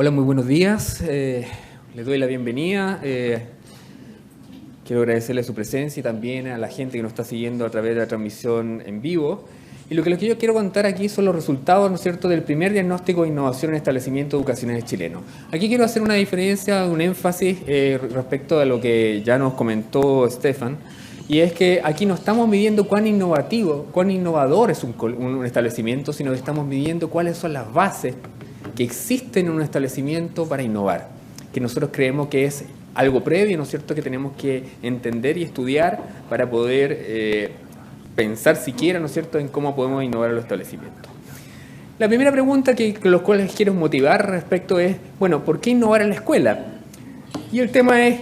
Hola, muy buenos días. Les doy la bienvenida. Quiero agradecerle su presencia y también a la gente que nos está siguiendo a través de la transmisión en vivo. Y lo que yo quiero contar aquí son los resultados, ¿no es cierto?, del primer diagnóstico de innovación en establecimientos educacionales chilenos. Aquí quiero hacer una diferencia, un énfasis respecto a lo que ya nos comentó Stefan, y es que aquí no estamos midiendo cuán innovativo, cuán innovador es un establecimiento, sino que estamos midiendo cuáles son las bases que existen en un establecimiento para innovar, que nosotros creemos que es algo previo, ¿no es cierto?, que tenemos que entender y estudiar para poder pensar siquiera, ¿no es cierto?, en cómo podemos innovar en los establecimientos. La primera pregunta que los cuales quiero motivar respecto es, bueno, ¿por qué innovar en la escuela? Y el tema es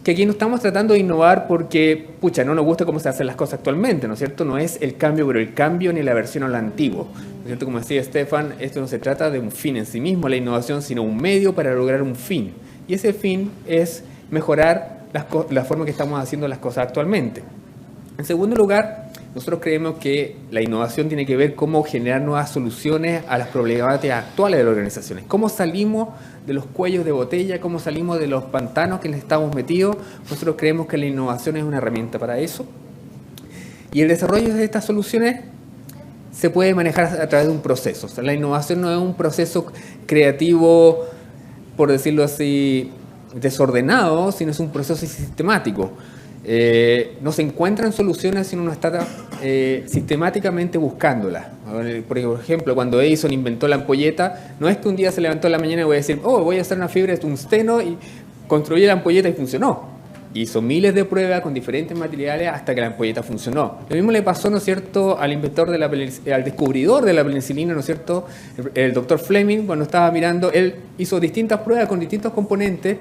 que aquí no estamos tratando de innovar porque, pucha, no nos gusta cómo se hacen las cosas actualmente, ¿no es cierto? No es el cambio por el cambio ni la versión a lo antiguo, ¿no es cierto? Como decía Stefan, esto no se trata de un fin en sí mismo, la innovación, sino un medio para lograr un fin. Y ese fin es mejorar la forma que estamos haciendo las cosas actualmente. En segundo lugar, nosotros creemos que la innovación tiene que ver cómo generar nuevas soluciones a las problemáticas actuales de las organizaciones. Cómo salimos de los cuellos de botella, cómo salimos de los pantanos que les estamos metidos. Nosotros creemos que la innovación es una herramienta para eso. Y el desarrollo de estas soluciones se puede manejar a través de un proceso. O sea, la innovación no es un proceso creativo, por decirlo así, desordenado, sino es un proceso sistemático. No se encuentran soluciones si uno no está sistemáticamente buscándolas. Por ejemplo, cuando Edison inventó la ampolleta, no es que un día se levantó en la mañana y voy a decir, voy a hacer una fibra de tungsteno y construí la ampolleta y funcionó. Hizo miles de pruebas con diferentes materiales hasta que la ampolleta funcionó. Lo mismo le pasó, ¿no es cierto?, al descubridor de la penicilina, ¿no es cierto?, el doctor Fleming, cuando estaba mirando, él hizo distintas pruebas con distintos componentes,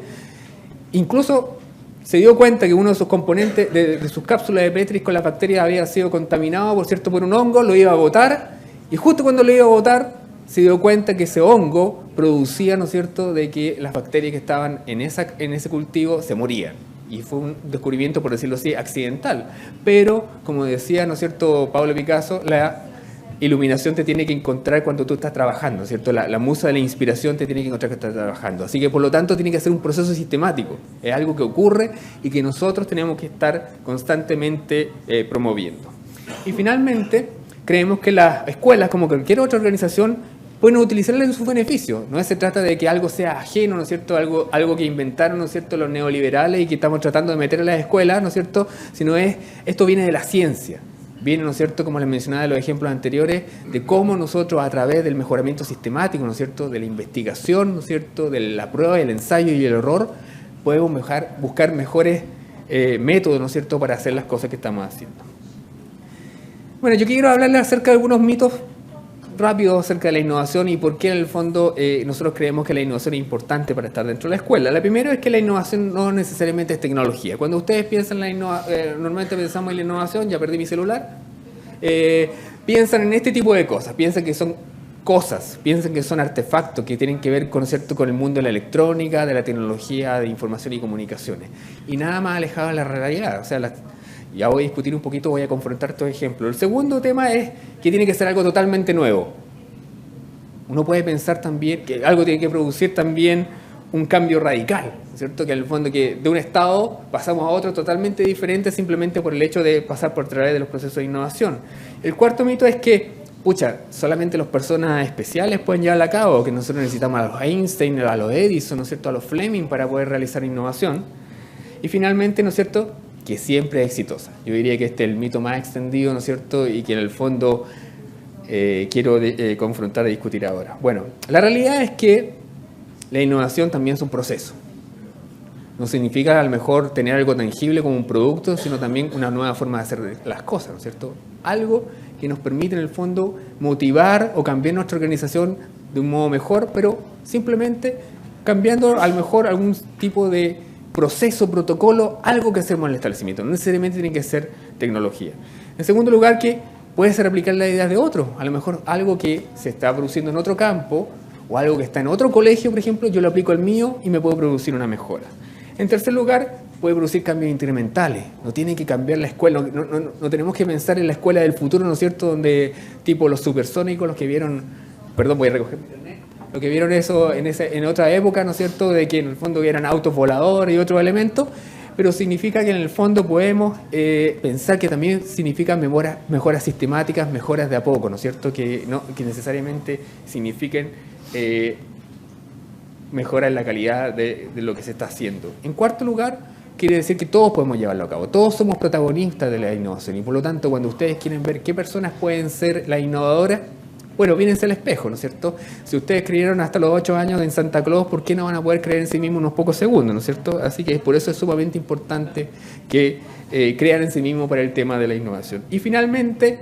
incluso se dio cuenta que uno de sus componentes de sus cápsulas de Petri con las bacterias había sido contaminado, por un hongo, lo iba a botar, y justo cuando lo iba a botar, se dio cuenta que ese hongo producía, ¿no es cierto?, de que las bacterias que estaban en ese cultivo se morían. Y fue un descubrimiento, por decirlo así, accidental. Pero, como decía, ¿no es cierto?, Pablo Picasso, la iluminación te tiene que encontrar cuando tú estás trabajando, ¿cierto? La musa de la inspiración te tiene que encontrar cuando estás trabajando. Así que, por lo tanto, tiene que ser un proceso sistemático. Es algo que ocurre y que nosotros tenemos que estar constantemente promoviendo. Y finalmente, creemos que las escuelas, como cualquier otra organización, pueden utilizarla en su beneficio. No se trata de que algo sea ajeno, ¿no es cierto?, algo que inventaron, ¿no es cierto?, los neoliberales y que estamos tratando de meter en las escuelas, ¿no es cierto?, sino esto viene de la ciencia. Viene, ¿no es cierto?, como les mencionaba en los ejemplos anteriores, de cómo nosotros a través del mejoramiento sistemático, ¿no es cierto?, de la investigación, ¿no es cierto?, de la prueba, el ensayo y el error, podemos buscar mejores métodos, ¿no es cierto?, para hacer las cosas que estamos haciendo. Bueno, yo quiero hablarles acerca de algunos mitos rápidos acerca de la innovación y por qué en el fondo nosotros creemos que la innovación es importante para estar dentro de la escuela. La primera es que la innovación no necesariamente es tecnología. Cuando ustedes piensan en la innovación, normalmente pensamos en la innovación, ya perdí mi celular, piensan en este tipo de cosas, piensan que son cosas, piensan que son artefactos que tienen que ver con, ¿cierto?, con el mundo de la electrónica, de la tecnología, de información y comunicaciones. Y nada más alejado de la realidad. O sea, ya voy a discutir un poquito, voy a confrontar estos ejemplos. El segundo tema es que tiene que ser algo totalmente nuevo. Uno puede pensar también que algo tiene que producir también un cambio radical, ¿cierto? Que en el fondo que de un estado pasamos a otro totalmente diferente simplemente por el hecho de pasar por través de los procesos de innovación. El cuarto mito es que, solamente las personas especiales pueden llevarla a cabo, que nosotros necesitamos a los Einstein, a los Edison, ¿no es cierto?, a los Fleming para poder realizar innovación. Y finalmente, ¿no es cierto?, que siempre es exitosa. Yo diría que este es el mito más extendido, ¿no es cierto?, y que en el fondo quiero confrontar y discutir ahora. Bueno, la realidad es que la innovación también es un proceso. No significa a lo mejor tener algo tangible como un producto, sino también una nueva forma de hacer las cosas, ¿no es cierto? Algo que nos permite en el fondo motivar o cambiar nuestra organización de un modo mejor, pero simplemente cambiando a lo mejor algún tipo de proceso, protocolo, algo que hacemos en el establecimiento. No necesariamente tiene que ser tecnología. En segundo lugar, que puede ser aplicar las ideas de otros. A lo mejor algo que se está produciendo en otro campo o algo que está en otro colegio, por ejemplo, yo lo aplico al mío y me puedo producir una mejora. En tercer lugar, puede producir cambios incrementales. No tiene que cambiar la escuela. No tenemos que pensar en la escuela del futuro, ¿no es cierto?, donde tipo los supersónicos, los que vieron... Perdón, voy a recoger mi internet. lo que vieron eso en otra época, ¿no es cierto?, de que en el fondo eran autos voladores y otros elementos, pero significa que en el fondo podemos pensar que también significan mejoras sistemáticas, mejoras de a poco, ¿no es cierto?, que necesariamente signifiquen mejora en la calidad de lo que se está haciendo. En cuarto lugar, quiere decir que todos podemos llevarlo a cabo, todos somos protagonistas de la innovación y por lo tanto cuando ustedes quieren ver qué personas pueden ser las innovadoras, bueno, mírense al espejo, ¿no es cierto? Si ustedes creyeron hasta los 8 años en Santa Claus, ¿por qué no van a poder creer en sí mismos unos pocos segundos, ¿no es cierto? Así que por eso es sumamente importante que crean en sí mismos para el tema de la innovación. Y finalmente,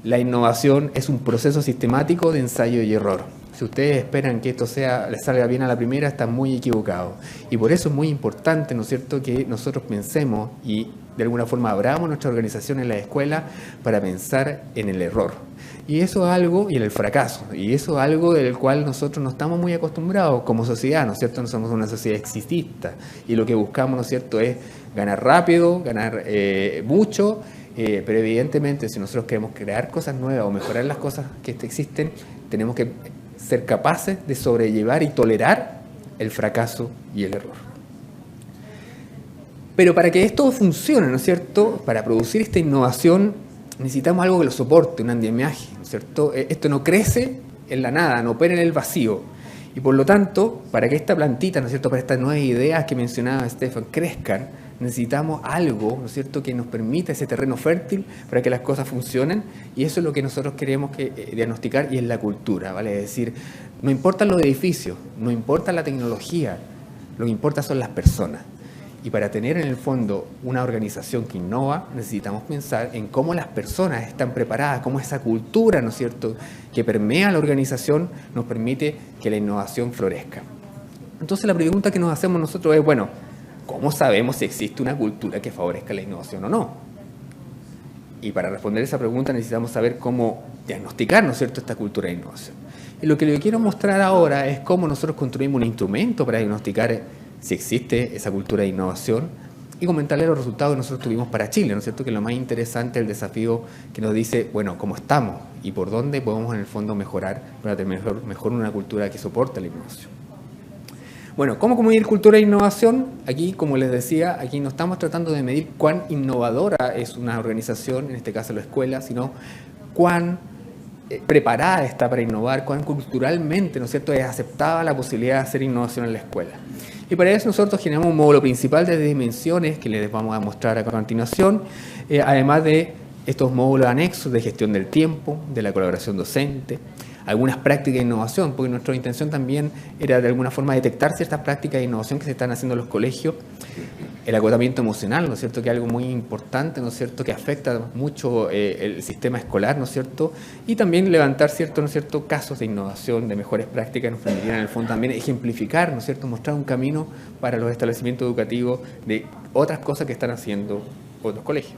la innovación es un proceso sistemático de ensayo y error. Si ustedes esperan que esto les salga bien a la primera, están muy equivocados. Y por eso es muy importante, ¿no es cierto?, que nosotros pensemos y de alguna forma abramos nuestra organización en la escuela para pensar en el error. Y eso es algo, y en el fracaso, y eso es algo del cual nosotros no estamos muy acostumbrados como sociedad, ¿no es cierto? No somos una sociedad exitista y lo que buscamos, ¿no es cierto?, es ganar rápido, ganar mucho, pero evidentemente si nosotros queremos crear cosas nuevas o mejorar las cosas que existen, tenemos que ser capaces de sobrellevar y tolerar el fracaso y el error. Pero para que esto funcione, ¿no es cierto?, para producir esta innovación necesitamos algo que lo soporte, un andamiaje, ¿no es cierto? Esto no crece en la nada, no opera en el vacío. Y por lo tanto, para que esta plantita, ¿no es cierto?, para estas nuevas ideas que mencionaba Stefan, crezcan, necesitamos algo, ¿no es cierto?, que nos permita ese terreno fértil para que las cosas funcionen, y eso es lo que nosotros queremos diagnosticar, y es la cultura, ¿vale? Es decir, no importan los edificios, no importa la tecnología, lo que importa son las personas. Y para tener en el fondo una organización que innova, necesitamos pensar en cómo las personas están preparadas, cómo esa cultura, ¿no es cierto?, que permea la organización nos permite que la innovación florezca. Entonces la pregunta que nos hacemos nosotros es, bueno, ¿cómo sabemos si existe una cultura que favorezca la innovación o no? Y para responder esa pregunta necesitamos saber cómo diagnosticar, ¿no es cierto?, esta cultura de innovación. Y lo que les quiero mostrar ahora es cómo nosotros construimos un instrumento para diagnosticar si existe esa cultura de innovación y comentarles los resultados que nosotros tuvimos para Chile, ¿no es cierto?, que lo más interesante es el desafío que nos dice, bueno, cómo estamos y por dónde podemos en el fondo mejorar para tener mejor una cultura que soporte la innovación. Bueno, ¿cómo medir cultura de innovación? Aquí, como les decía, aquí no estamos tratando de medir cuán innovadora es una organización, en este caso la escuela, sino cuán preparada está para innovar, cuán culturalmente, ¿no es cierto?, es aceptada la posibilidad de hacer innovación en la escuela. Y para eso nosotros generamos un módulo principal de dimensiones que les vamos a mostrar a continuación, además de estos módulos anexos de gestión del tiempo, de la colaboración docente, algunas prácticas de innovación, porque nuestra intención también era de alguna forma detectar ciertas prácticas de innovación que se están haciendo en los colegios, el agotamiento emocional, ¿no es cierto?, que es algo muy importante, ¿no es cierto?, que afecta mucho el sistema escolar, ¿no es cierto?, y también levantar ¿no es cierto?, casos de innovación, de mejores prácticas, nos permitirían en el fondo también ejemplificar, ¿no es cierto?, mostrar un camino para los establecimientos educativos de otras cosas que están haciendo otros colegios.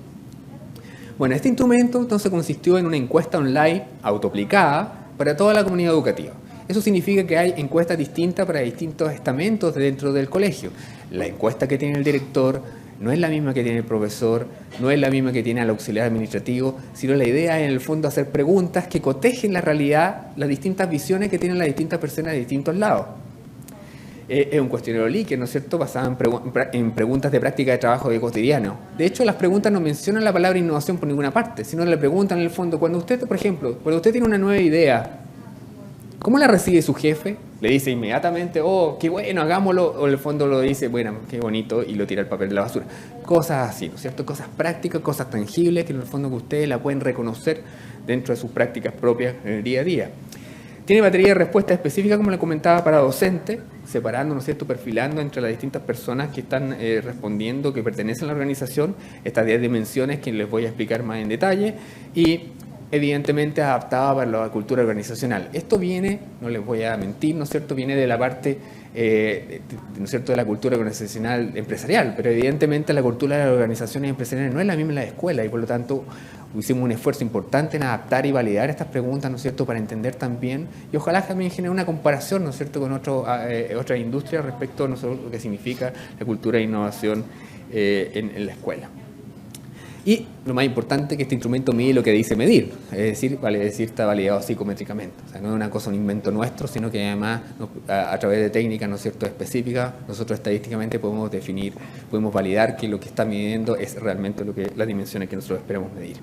Bueno, este instrumento entonces consistió en una encuesta online autoaplicada para toda la comunidad educativa. Eso significa que hay encuestas distintas para distintos estamentos dentro del colegio. La encuesta que tiene el director no es la misma que tiene el profesor, no es la misma que tiene el auxiliar administrativo, sino la idea es en el fondo hacer preguntas que cotejen la realidad, las distintas visiones que tienen las distintas personas de distintos lados. Es un cuestionario Likert, ¿no es cierto?, basado en preguntas de práctica de trabajo de cotidiano. De hecho, las preguntas no mencionan la palabra innovación por ninguna parte, sino le preguntan en el fondo, cuando usted, por ejemplo, cuando usted tiene una nueva idea, ¿cómo la recibe su jefe? Le dice inmediatamente, oh, qué bueno, hagámoslo, o en el fondo lo dice, bueno, qué bonito, y lo tira al papel de la basura. Cosas así, ¿no es cierto?, cosas prácticas, cosas tangibles, que en el fondo que ustedes la pueden reconocer dentro de sus prácticas propias en el día a día. Tiene batería de respuesta específica, como le comentaba, para docentes, separando, ¿no es cierto?, perfilando entre las distintas personas que están respondiendo, que pertenecen a la organización, estas 10 dimensiones que les voy a explicar más en detalle, y evidentemente adaptada para la cultura organizacional. Esto viene, no les voy a mentir, ¿no es cierto?, viene de la parte, ¿no es cierto?, de la cultura organizacional empresarial, pero evidentemente la cultura de las organizaciones empresariales no es la misma en la escuela y por lo tanto hicimos un esfuerzo importante en adaptar y validar estas preguntas, ¿no es cierto?, para entender también y ojalá también genere una comparación, ¿no es cierto?, con otras industrias respecto a lo que significa la cultura de innovación en la escuela. Y lo más importante, que este instrumento mide lo que dice medir, es decir, está validado psicométricamente. O sea, no es una cosa, un invento nuestro, sino que además a través de técnicas, ¿no es cierto?, específicas, nosotros estadísticamente podemos definir, podemos validar que lo que está midiendo es realmente las dimensiones que nosotros esperamos medir.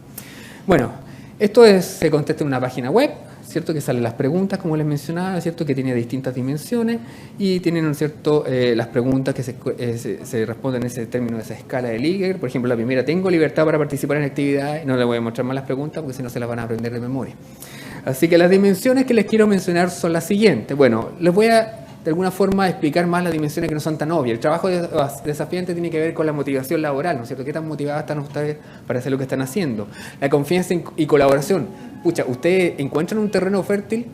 Bueno, esto se contesta en una página web, ¿cierto?, que salen las preguntas, como les mencionaba, ¿cierto?, que tiene distintas dimensiones y tienen, ¿no es cierto?, las preguntas que se responden en ese término de esa escala de Likert. Por ejemplo, la primera, ¿tengo libertad para participar en actividades? No les voy a mostrar más las preguntas porque si no se las van a aprender de memoria. Así que las dimensiones que les quiero mencionar son las siguientes. Bueno, les voy a, de alguna forma, explicar más las dimensiones que no son tan obvias. El trabajo desafiante tiene que ver con la motivación laboral, ¿no es cierto? ¿Qué tan motivadas están ustedes para hacer lo que están haciendo? La confianza y colaboración. Pucha, ustedes encuentran un terreno fértil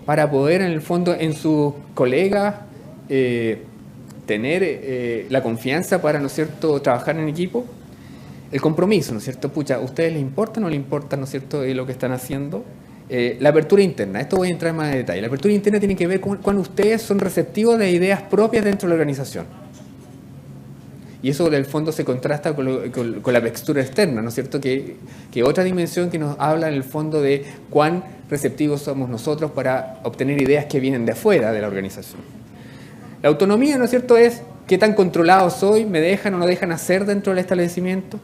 para poder, en el fondo, en sus colegas, tener la confianza para, ¿no es cierto?, trabajar en equipo. El compromiso, ¿no es cierto? Pucha, ¿a ustedes les importa o no les importa, ¿no es cierto?, lo que están haciendo? La apertura interna, esto voy a entrar más en detalle. La apertura interna tiene que ver con cuando ustedes son receptivos de ideas propias dentro de la organización. Y eso, del fondo, se contrasta con la textura externa, ¿no es cierto? Que otra dimensión que nos habla, en el fondo, de cuán receptivos somos nosotros para obtener ideas que vienen de afuera de la organización. La autonomía, ¿no es cierto?, es qué tan controlado soy, me dejan o no dejan hacer dentro del establecimiento.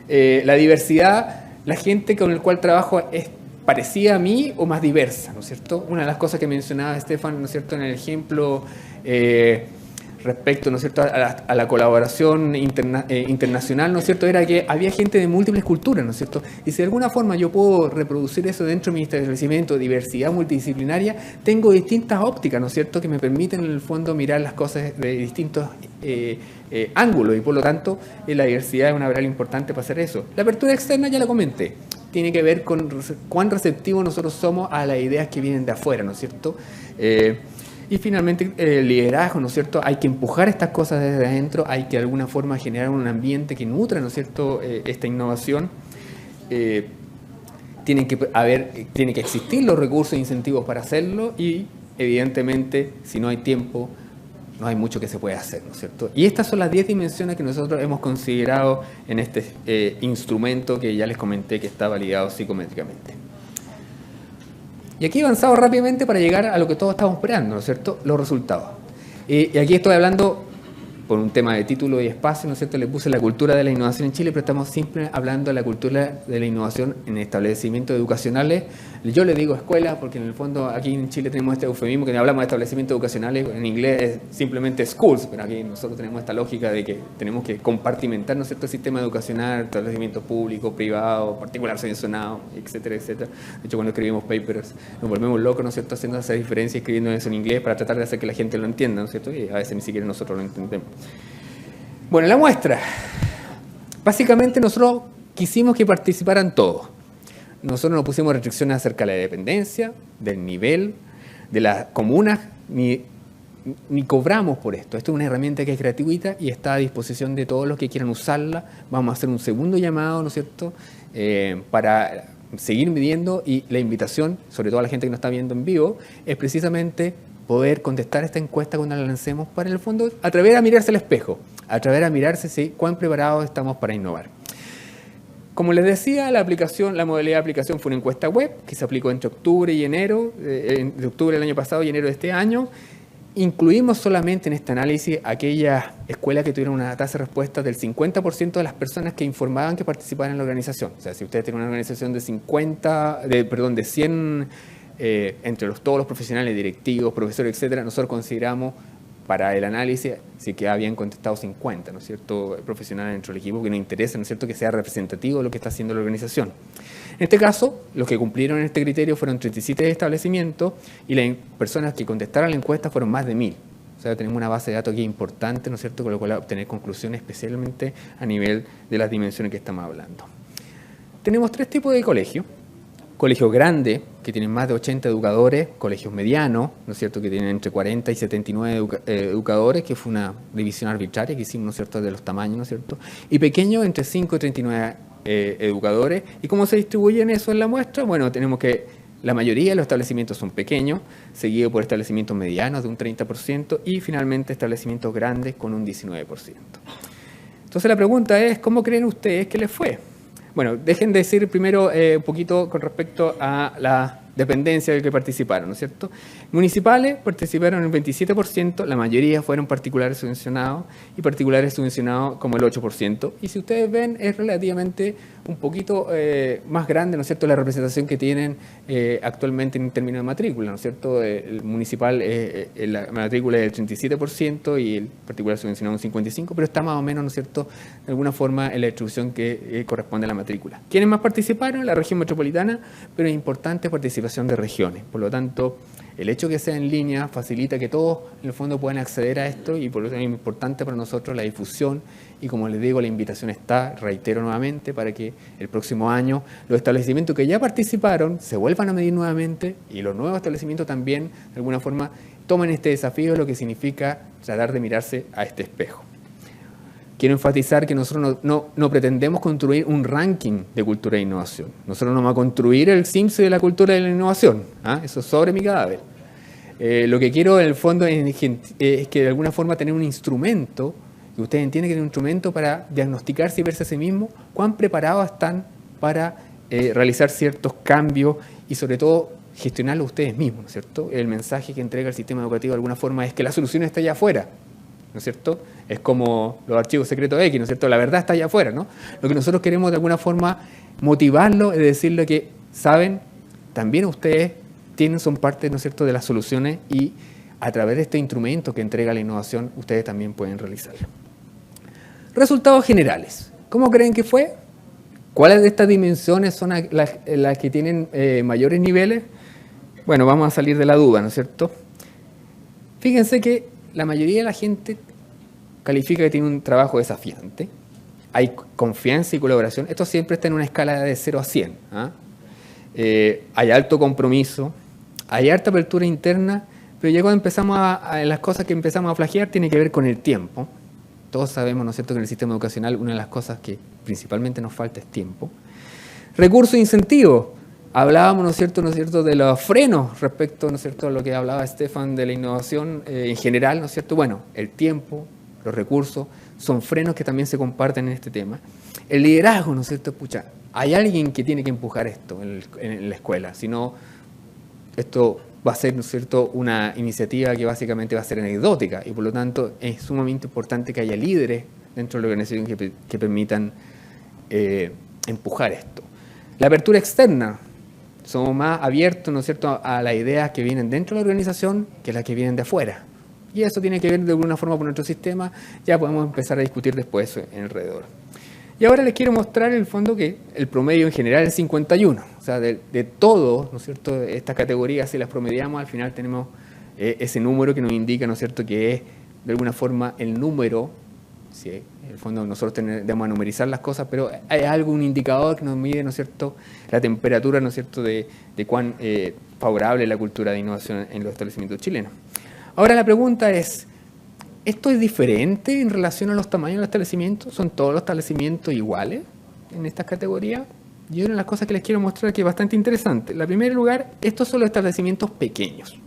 La diversidad, la gente con la cual trabajo es parecida a mí o más diversa, ¿no es cierto? Una de las cosas que mencionaba Estefan, ¿no es cierto?, en el ejemplo respecto, ¿no es cierto?, a la colaboración internacional, ¿no es cierto?, era que había gente de múltiples culturas, ¿no es cierto? Y si de alguna forma yo puedo reproducir eso dentro de mi establecimiento, diversidad multidisciplinaria, tengo distintas ópticas, ¿no es cierto?, que me permiten, en el fondo, mirar las cosas de distintos ángulos, y por lo tanto la diversidad es una variable importante para hacer eso. La apertura externa ya la comenté, tiene que ver con cuán receptivos nosotros somos a las ideas que vienen de afuera, ¿no es cierto? Y finalmente el liderazgo, ¿no es cierto? Hay que empujar estas cosas desde adentro, hay que de alguna forma generar un ambiente que nutra, ¿no es cierto?, esta innovación. Tienen que existir los recursos e incentivos para hacerlo y, evidentemente, si no hay tiempo, no hay mucho que se pueda hacer, ¿no es cierto? Y estas son las 10 dimensiones que nosotros hemos considerado en este instrumento que ya les comenté que está validado psicométricamente. Y aquí he avanzado rápidamente para llegar a lo que todos estamos esperando, ¿no es cierto?, los resultados. Y aquí estoy hablando por un tema de título y espacio, ¿no es cierto?, le puse la cultura de la innovación en Chile, pero estamos siempre hablando de la cultura de la innovación en establecimientos educacionales. Yo le digo escuela porque en el fondo aquí en Chile tenemos este eufemismo que hablamos de establecimientos educacionales, en inglés es simplemente schools, pero aquí nosotros tenemos esta lógica de que tenemos que compartimentar, ¿no es cierto?, el sistema educacional, establecimientos públicos, privados, particular subvencionado, etcétera, etcétera. De hecho, cuando escribimos papers nos volvemos locos, ¿no es cierto?, haciendo esa diferencia, escribiendo eso en inglés para tratar de hacer que la gente lo entienda, ¿no es cierto?, y a veces ni siquiera nosotros lo entendemos. Bueno, la muestra. Básicamente nosotros quisimos que participaran todos. Nosotros no pusimos restricciones acerca de la dependencia, del nivel, de las comunas, ni cobramos por esto. Esto es una herramienta que es gratuita y está a disposición de todos los que quieran usarla. Vamos a hacer un segundo llamado, ¿no es cierto?, para seguir midiendo, y la invitación, sobre todo a la gente que nos está viendo en vivo, es precisamente poder contestar esta encuesta cuando la lancemos, para, en el fondo, atrever a mirarse al espejo, atrever a mirarse si cuán preparados estamos para innovar. Como les decía, la modalidad de aplicación fue una encuesta web que se aplicó entre octubre y enero, de octubre del año pasado y enero de este año. Incluimos solamente en este análisis aquellas escuelas que tuvieron una tasa de respuesta del 50% de las personas que informaban que participaban en la organización. O sea, si ustedes tienen una organización de 100, entre todos los profesionales, directivos, profesores, etcétera, nosotros consideramos para el análisis sí que habían contestado 50, ¿no es cierto?, profesionales dentro del equipo que nos interesa, ¿no es cierto?, que sea representativo de lo que está haciendo la organización. En este caso, los que cumplieron este criterio fueron 37 establecimientos y las personas que contestaron la encuesta fueron más de 1000. O sea, tenemos una base de datos aquí importante, ¿no es cierto?, con lo cual obtener conclusiones, especialmente a nivel de las dimensiones que estamos hablando. Tenemos 3 tipos de colegios. Colegios grandes, que tienen más de 80 educadores, colegios medianos, ¿no es cierto?, que tienen entre 40 y 79 educadores, que fue una división arbitraria que hicimos, ¿no es cierto?, de los tamaños, ¿no es cierto?, y pequeños, entre 5 y 39 educadores. ¿Y cómo se distribuyen eso en la muestra? Bueno, tenemos que la mayoría de los establecimientos son pequeños, seguido por establecimientos medianos de un 30% y finalmente establecimientos grandes con un 19%. Entonces la pregunta es, ¿cómo creen ustedes que les fue? Bueno, dejen de decir primero un poquito con respecto a la dependencia del que participaron, ¿no es cierto? Municipales participaron el 27%, la mayoría fueron particulares subvencionados y particulares subvencionados como el 8%. Y si ustedes ven, es relativamente un poquito más grande, ¿no es cierto?, la representación que tienen actualmente en términos de matrícula, ¿no es cierto? El municipal, la matrícula es del 37% y el particular subvencionado un 55%, pero está más o menos, ¿no es cierto?, de alguna forma en la distribución que corresponde a la matrícula. ¿Quiénes más participaron? La región metropolitana, pero es importante participación de regiones. Por lo tanto, el hecho que sea en línea facilita que todos en el fondo puedan acceder a esto y por lo tanto es importante para nosotros la difusión y como les digo, la invitación está, reitero nuevamente, para que el próximo año los establecimientos que ya participaron se vuelvan a medir nuevamente y los nuevos establecimientos también de alguna forma tomen este desafío, lo que significa tratar de mirarse a este espejo. Quiero enfatizar que nosotros no pretendemos construir un ranking de cultura e innovación. Nosotros no vamos a construir el CIMSE de la cultura y la innovación. Eso es sobre mi cadáver. Lo que quiero en el fondo es que de alguna forma tener un instrumento, que ustedes entienden que tienen un instrumento para diagnosticarse y verse a sí mismos, cuán preparados están para realizar ciertos cambios y sobre todo gestionarlo ustedes mismos, ¿no es cierto? El mensaje que entrega el sistema educativo de alguna forma es que la solución está allá afuera, ¿no es cierto? Es como los archivos secretos X, ¿no es cierto? La verdad está allá afuera, ¿no? Lo que nosotros queremos de alguna forma motivarlo es decirle que, saben, también ustedes son parte, ¿no es cierto?, de las soluciones y a través de este instrumento que entrega la innovación, ustedes también pueden realizarlo. Resultados generales. ¿Cómo creen que fue? ¿Cuáles de estas dimensiones son las que tienen mayores niveles? Bueno, vamos a salir de la duda, ¿no es cierto? Fíjense que la mayoría de la gente califica que tiene un trabajo desafiante. Hay confianza y colaboración. Esto siempre está en una escala de 0 a 100. Hay alto compromiso, hay harta apertura interna, pero ya cuando empezamos las cosas que empezamos a flagear tiene que ver con el tiempo. Todos sabemos, ¿no es cierto?, que en el sistema educacional una de las cosas que principalmente nos falta es tiempo. Recursos e incentivos. Hablábamos, ¿no es cierto?, de los frenos respecto, ¿no es cierto?, a lo que hablaba Estefan de la innovación en general, ¿no es cierto? Bueno, el tiempo, los recursos, son frenos que también se comparten en este tema. El liderazgo, ¿no es cierto? Pucha, hay alguien que tiene que empujar esto en la escuela, si no, esto va a ser, ¿no es cierto?, una iniciativa que básicamente va a ser anecdótica y por lo tanto es sumamente importante que haya líderes dentro de la organización que permitan empujar esto. La apertura externa. Somos más abiertos, ¿no es cierto?, a las ideas que vienen dentro de la organización que las que vienen de afuera. Y eso tiene que ver de alguna forma con nuestro sistema. Ya podemos empezar a discutir después en alrededor. Y ahora les quiero mostrar en el fondo que el promedio en general es 51. O sea, de todo, ¿no es cierto?, estas categorías, si las promediamos, al final tenemos ese número que nos indica, ¿no es cierto?, que es de alguna forma el número. Sí, en el fondo nosotros tendemos a numerizar las cosas, pero hay un indicador que nos mide, ¿no es cierto?, la temperatura, ¿no es cierto?, de cuán favorable es la cultura de innovación en los establecimientos chilenos. Ahora la pregunta es, ¿esto es diferente en relación a los tamaños de los establecimientos? ¿Son todos los establecimientos iguales en estas categorías? Y una de las cosas que les quiero mostrar que es bastante interesante. En primer lugar, estos son los establecimientos pequeños.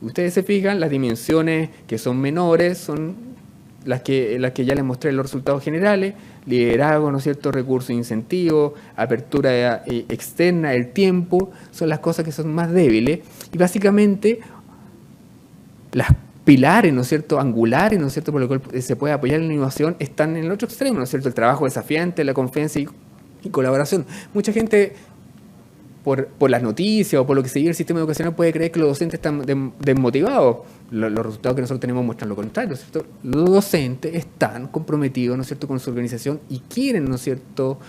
Ustedes se fijan, las dimensiones que son menores son las que ya les mostré los resultados generales, liderazgo, ¿no es cierto?, recursos e incentivos, apertura externa, el tiempo, son las cosas que son más débiles. Y básicamente, las pilares, ¿no es cierto?, angulares, ¿no es cierto?, por lo cual se puede apoyar la innovación, están en el otro extremo, ¿no es cierto?, el trabajo desafiante, la confianza y colaboración. Mucha gente, por las noticias o por lo que se vive el sistema educacional, puede creer que los docentes están desmotivados. Los resultados que nosotros tenemos muestran lo contrario, ¿cierto? Los docentes están comprometidos, ¿no es cierto?, con su organización y quieren, ¿no es cierto?,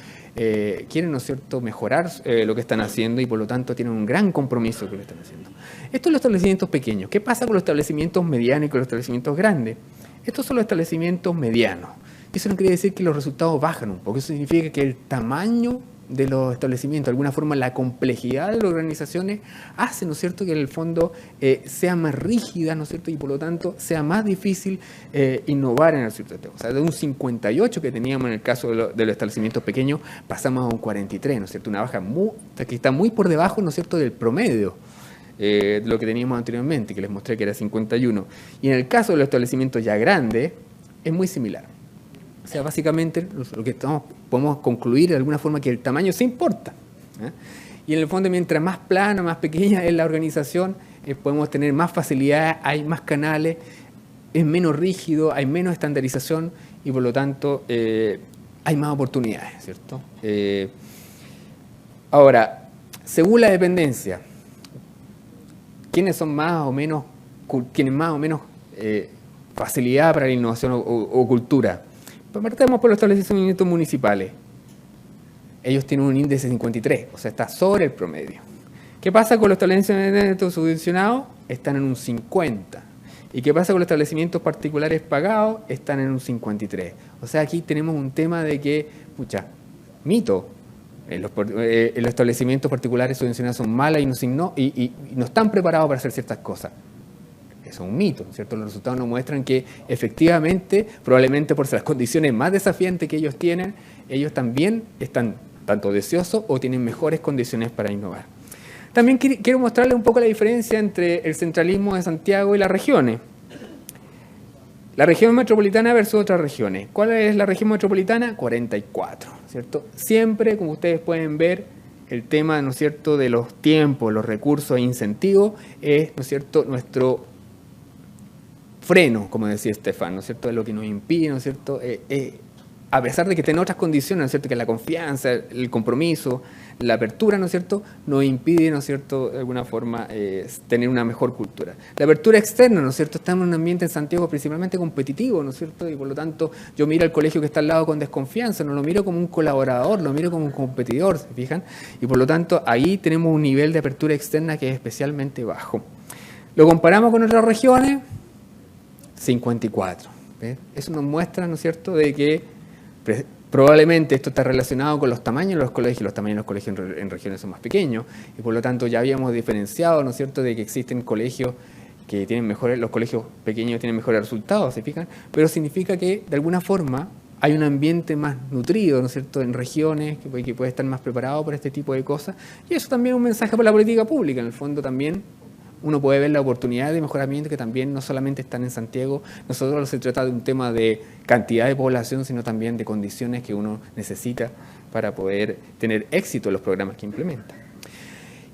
mejorar lo que están haciendo y por lo tanto tienen un gran compromiso con lo que están haciendo. Estos son los establecimientos pequeños. ¿Qué pasa con los establecimientos medianos y con los establecimientos grandes? Estos son los establecimientos medianos. Eso no quiere decir que los resultados bajan un poco. Eso significa que el tamaño de los establecimientos, de alguna forma la complejidad de las organizaciones hace, ¿no es cierto?, que en el fondo sea más rígida, ¿no es cierto?, y por lo tanto sea más difícil innovar en el cierto tema. O sea, de un 58 que teníamos en el caso de los establecimientos pequeños, pasamos a un 43, ¿no es cierto?, una baja que está muy por debajo, ¿no es cierto?, del promedio de lo que teníamos anteriormente, que les mostré que era 51. Y en el caso de los establecimientos ya grandes, es muy similar. O sea, básicamente lo que podemos concluir de alguna forma que el tamaño sí importa. Y en el fondo, mientras más plana, más pequeña es la organización, podemos tener más facilidad, hay más canales, es menos rígido, hay menos estandarización y por lo tanto hay más oportunidades, ¿cierto? Ahora, según la dependencia, ¿quiénes son tienen más o menos facilidad para la innovación o cultura? Partamos por los establecimientos municipales. Ellos tienen un índice de 53, o sea, está sobre el promedio. ¿Qué pasa con los establecimientos subvencionados? Están en un 50. ¿Y qué pasa con los establecimientos particulares pagados? Están en un 53. O sea, aquí tenemos un tema de que, mito, los establecimientos particulares subvencionados son malos y no están preparados para hacer ciertas cosas. Eso es un mito, ¿cierto? Los resultados nos muestran que efectivamente, probablemente por las condiciones más desafiantes que ellos tienen, ellos también están tanto deseosos o tienen mejores condiciones para innovar. También quiero mostrarles un poco la diferencia entre el centralismo de Santiago y las regiones. La región metropolitana versus otras regiones. ¿Cuál es la región metropolitana? 44, ¿cierto? Siempre, como ustedes pueden ver, el tema, ¿no es cierto?, de los tiempos, los recursos e incentivos es, ¿no es cierto?, nuestro freno, como decía Estefan, ¿no es cierto?, es lo que nos impide, ¿no es cierto?, a pesar de que tiene otras condiciones, ¿no es cierto?, que la confianza, el compromiso, la apertura, ¿no es cierto?, nos impide, ¿no es cierto?, de alguna forma tener una mejor cultura. La apertura externa, ¿no es cierto?, estamos en un ambiente en Santiago principalmente competitivo, ¿no es cierto?, y por lo tanto yo miro al colegio que está al lado con desconfianza, no lo miro como un colaborador, lo miro como un competidor, ¿se fijan? Y por lo tanto ahí tenemos un nivel de apertura externa que es especialmente bajo. Lo comparamos con otras regiones, 54. ¿Ves? Eso nos muestra, ¿no es cierto?, de que probablemente esto está relacionado con los tamaños de los colegios. Los tamaños de los colegios en regiones son más pequeños y por lo tanto ya habíamos diferenciado, ¿no es cierto?, de que existen colegios que tienen mejores, los colegios pequeños tienen mejores resultados, ¿se fijan? Pero significa que de alguna forma hay un ambiente más nutrido, ¿no es cierto?, en regiones que puede estar más preparado para este tipo de cosas y eso también es un mensaje para la política pública. En el fondo también uno puede ver la oportunidad de mejoramiento que también no solamente están en Santiago. No solo se trata de un tema de cantidad de población, sino también de condiciones que uno necesita para poder tener éxito en los programas que implementa.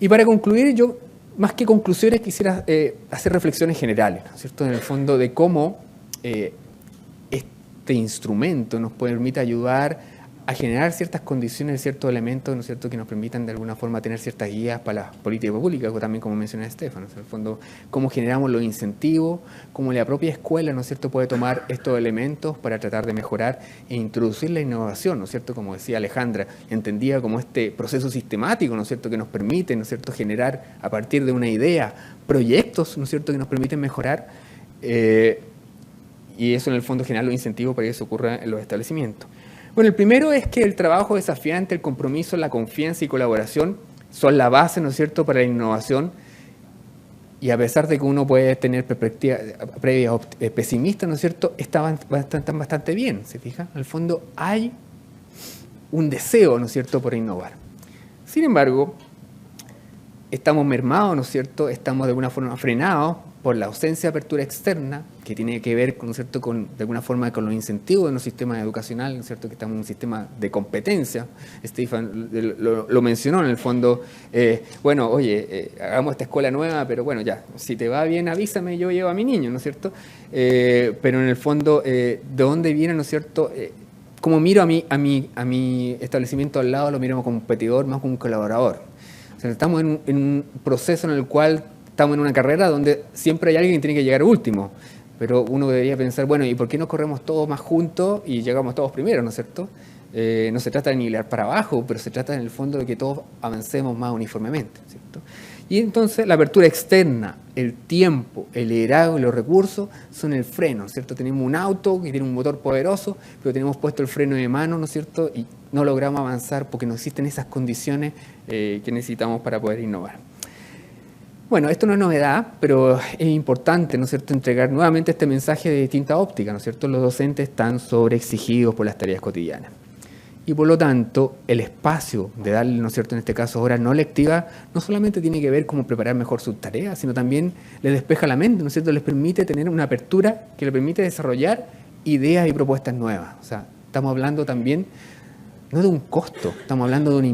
Y para concluir, yo, más que conclusiones, quisiera hacer reflexiones generales, ¿no es cierto?, en el fondo de cómo este instrumento nos permite ayudar a generar ciertas condiciones, ciertos elementos, ¿no es cierto?, que nos permitan de alguna forma tener ciertas guías para las políticas públicas, o también como mencioné Estefan, ¿no? En el fondo, cómo generamos los incentivos, cómo la propia escuela, ¿no es cierto?, puede tomar estos elementos para tratar de mejorar e introducir la innovación, ¿no es cierto?, como decía Alejandra, entendida como este proceso sistemático, ¿no es cierto?, que nos permite, ¿no es cierto?, generar a partir de una idea proyectos, ¿no es cierto?, que nos permiten mejorar y eso en el fondo genera los incentivos para que eso ocurra en los establecimientos. Bueno, el primero es que el trabajo desafiante, el compromiso, la confianza y colaboración son la base, ¿no es cierto?, para la innovación y a pesar de que uno puede tener perspectivas previas pesimistas, ¿no es cierto?, están bastante bien, ¿se fija? Al fondo hay un deseo, ¿no es cierto?, por innovar. Sin embargo, estamos mermados, ¿no es cierto?, estamos de alguna forma frenados por la ausencia de apertura externa, que tiene que ver, ¿no es cierto?, de alguna forma con los incentivos de nuestro sistema educacional, ¿no es cierto?, que estamos en un sistema de competencia. Stefan lo mencionó en el fondo, bueno, oye, hagamos esta escuela nueva, pero bueno, ya, si te va bien avísame, yo llevo a mi niño, ¿no es cierto? Pero en el fondo, ¿de dónde viene, ¿no es cierto?, como miro a mi establecimiento al lado, lo miro como competidor, más como un colaborador. O sea, estamos en un proceso en el cual estamos en una carrera donde siempre hay alguien que tiene que llegar último, pero uno debería pensar, bueno, ¿y por qué no corremos todos más juntos y llegamos todos primero, ¿no es cierto? No se trata de nivelar para abajo, pero se trata en el fondo de que todos avancemos más uniformemente, ¿cierto? Y entonces la apertura externa, el tiempo, el liderazgo y los recursos son el freno, ¿cierto? Tenemos un auto que tiene un motor poderoso, pero tenemos puesto el freno de mano, ¿no es cierto? Y no logramos avanzar porque no existen esas condiciones que necesitamos para poder innovar. Bueno, esto no es novedad, pero es importante, ¿no es cierto?, entregar nuevamente este mensaje de distinta óptica, ¿no es cierto? Los docentes están sobreexigidos por las tareas cotidianas. Y por lo tanto, el espacio de darle, ¿no es cierto?, en este caso horas no lectivas, no solamente tiene que ver cómo preparar mejor sus tareas, sino también les despeja la mente, ¿no es cierto?, les permite tener una apertura que les permite desarrollar ideas y propuestas nuevas. O sea, Estamos hablando también no de un costo, estamos hablando de una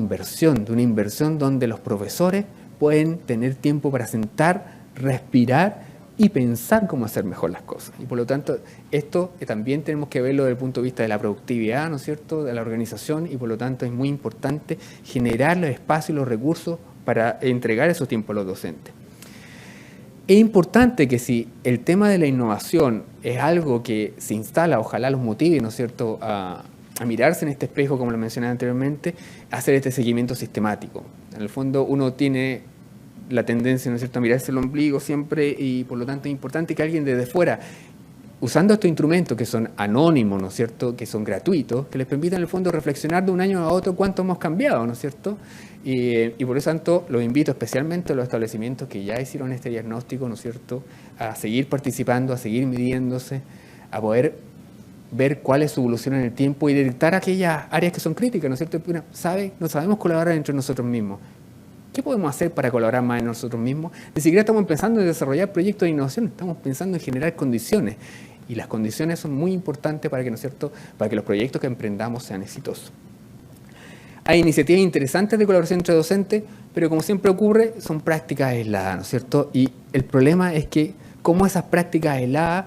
inversión donde los profesores pueden tener tiempo para sentar, respirar y pensar cómo hacer mejor las cosas. Y por lo tanto, esto también tenemos que verlo desde el punto de vista de la productividad, ¿no es cierto?, de la organización, y por lo tanto es muy importante generar los espacios y los recursos para entregar esos tiempos a los docentes. Es importante que si el tema de la innovación es algo que se instala, ojalá los motive, ¿no es cierto?, a mirarse en este espejo, como lo mencioné anteriormente, hacer este seguimiento sistemático. En el fondo uno tiene la tendencia, ¿no es cierto?, a mirarse el ombligo siempre, y por lo tanto es importante que alguien desde fuera, usando estos instrumentos que son anónimos, ¿no es cierto?, que son gratuitos, que les permitan en el fondo reflexionar de un año a otro cuánto hemos cambiado, ¿no es cierto? Y por eso tanto los invito especialmente a los establecimientos que ya hicieron este diagnóstico, ¿no es cierto?, a seguir participando, a seguir midiéndose, a poder ver cuál es su evolución en el tiempo y detectar aquellas áreas que son críticas, ¿no es cierto? No sabemos colaborar entre nosotros mismos. ¿Qué podemos hacer para colaborar más en nosotros mismos? Ni siquiera estamos pensando en desarrollar proyectos de innovación, estamos pensando en generar condiciones. Y las condiciones son muy importantes para que, ¿no es cierto?, para que los proyectos que emprendamos sean exitosos. Hay iniciativas interesantes de colaboración entre docentes, pero como siempre ocurre, son prácticas aisladas, ¿no es cierto? Y el problema es que cómo esas prácticas aisladas,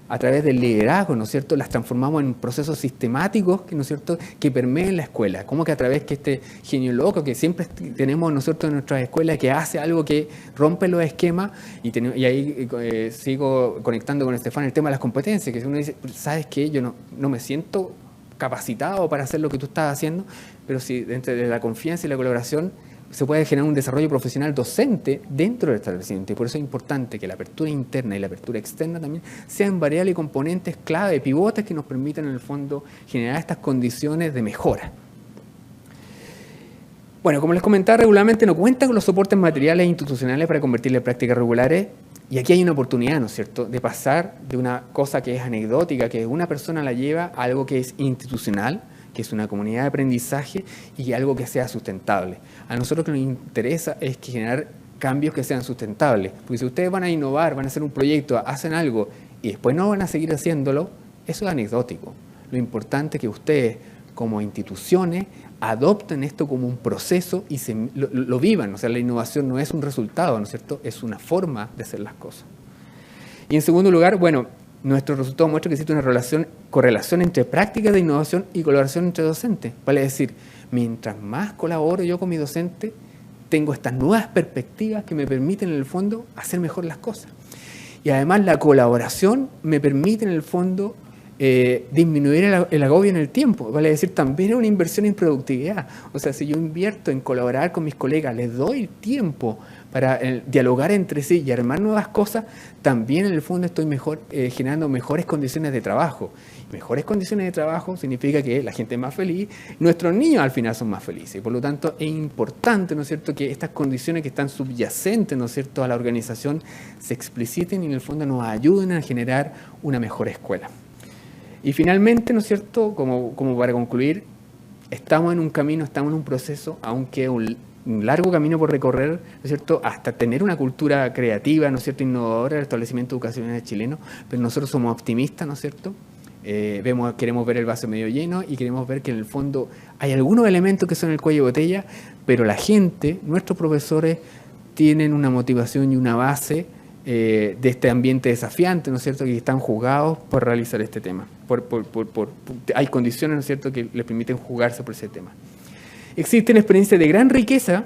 a través del liderazgo, ¿no es cierto?, las transformamos en procesos sistemáticos, ¿no es cierto?, que permeen la escuela. Como que a través que este genio loco que siempre tenemos, ¿no es cierto?, en nuestras escuelas, que hace algo que rompe los esquemas, y ahí sigo conectando con Estefan el tema de las competencias, que si uno dice, ¿sabes qué? Yo no me siento capacitado para hacer lo que tú estás haciendo, pero si dentro de la confianza y la colaboración se puede generar un desarrollo profesional docente dentro del establecimiento. Y por eso es importante que la apertura interna y la apertura externa también sean variables y componentes clave, pivotes que nos permitan en el fondo generar estas condiciones de mejora. Bueno, como les comentaba, regularmente no cuenta con los soportes materiales e institucionales para convertirle en prácticas regulares, y aquí hay una oportunidad, ¿no es cierto?, de pasar de una cosa que es anecdótica, que una persona la lleva, a algo que es institucional, que es una comunidad de aprendizaje, y algo que sea sustentable. A nosotros lo que nos interesa es generar cambios que sean sustentables, porque si ustedes van a innovar, van a hacer un proyecto, hacen algo y después no van a seguir haciéndolo, eso es anecdótico. Lo importante es que ustedes, como instituciones, adopten esto como un proceso y lo vivan. O sea, la innovación no es un resultado, ¿no es cierto?, es una forma de hacer las cosas. Y en segundo lugar, bueno, nuestro resultado muestra que existe una correlación entre prácticas de innovación y colaboración entre docentes. Vale decir, mientras más colaboro yo con mi docente, tengo estas nuevas perspectivas que me permiten en el fondo hacer mejor las cosas. Y además la colaboración me permite en el fondo disminuir el agobio en el tiempo. Vale decir, también es una inversión en productividad. O sea, si yo invierto en colaborar con mis colegas, les doy tiempo para dialogar entre sí y armar nuevas cosas, también en el fondo estoy generando mejores condiciones de trabajo. Mejores condiciones de trabajo significa que la gente es más feliz, nuestros niños al final son más felices. Y por lo tanto es importante, ¿no es cierto?, que estas condiciones que están subyacentes, ¿no es cierto?, a la organización se expliciten y en el fondo nos ayuden a generar una mejor escuela. Y finalmente, ¿no es cierto?, como para concluir, estamos en un camino, estamos en un proceso, aunque un largo camino por recorrer, ¿no es cierto?, hasta tener una cultura creativa, ¿no es cierto?, innovadora del establecimiento educacional chileno, pero nosotros somos optimistas, ¿no es cierto?, queremos ver el vaso medio lleno y queremos ver que en el fondo hay algunos elementos que son el cuello de botella, pero la gente, nuestros profesores, tienen una motivación y una base de este ambiente desafiante, ¿no es cierto?, que están jugados por realizar este tema. Hay condiciones, ¿no es cierto?, que les permiten jugarse por ese tema. Existen experiencias de gran riqueza,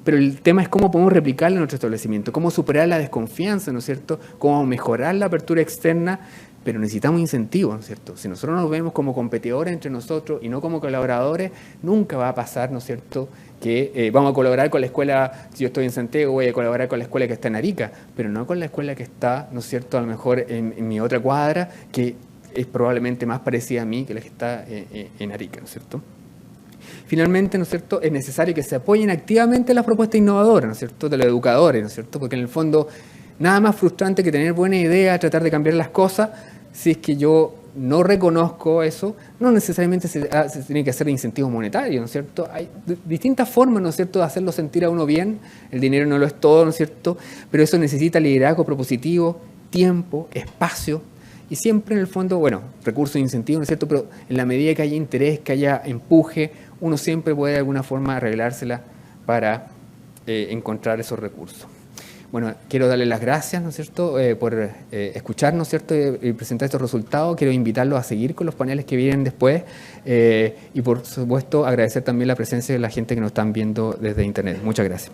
pero el tema es cómo podemos replicarla en nuestro establecimiento, cómo superar la desconfianza, ¿no es cierto?, cómo mejorar la apertura externa, pero necesitamos incentivos, ¿no es cierto? Si nosotros nos vemos como competidores entre nosotros y no como colaboradores, nunca va a pasar, ¿no es cierto?, que vamos a colaborar con la escuela, si yo estoy en Santiago, voy a colaborar con la escuela que está en Arica, pero no con la escuela que está, ¿no es cierto?, a lo mejor en mi otra cuadra, que es probablemente más parecida a mí que la que está en Arica, ¿no es cierto? Finalmente, ¿no es cierto?, es necesario que se apoyen activamente las propuestas innovadoras, ¿no es cierto?, de los educadores, ¿no es cierto?, porque en el fondo nada más frustrante que tener buena idea, tratar de cambiar las cosas, si es que yo no reconozco eso, no necesariamente se tiene que hacer incentivos monetarios, ¿no es cierto? Hay distintas formas, ¿no es cierto?, de hacerlo sentir a uno bien. El dinero no lo es todo, ¿no es cierto?, pero eso necesita liderazgo propositivo, tiempo, espacio, y siempre en el fondo, bueno, recursos e incentivos, ¿no es cierto? Pero en la medida que haya interés, que haya empuje, uno siempre puede de alguna forma arreglársela para encontrar esos recursos. Bueno, quiero darle las gracias, ¿no es cierto?, por escucharnos, ¿no es cierto?, y presentar estos resultados. Quiero invitarlos a seguir con los paneles que vienen después y, por supuesto, agradecer también la presencia de la gente que nos están viendo desde Internet. Muchas gracias.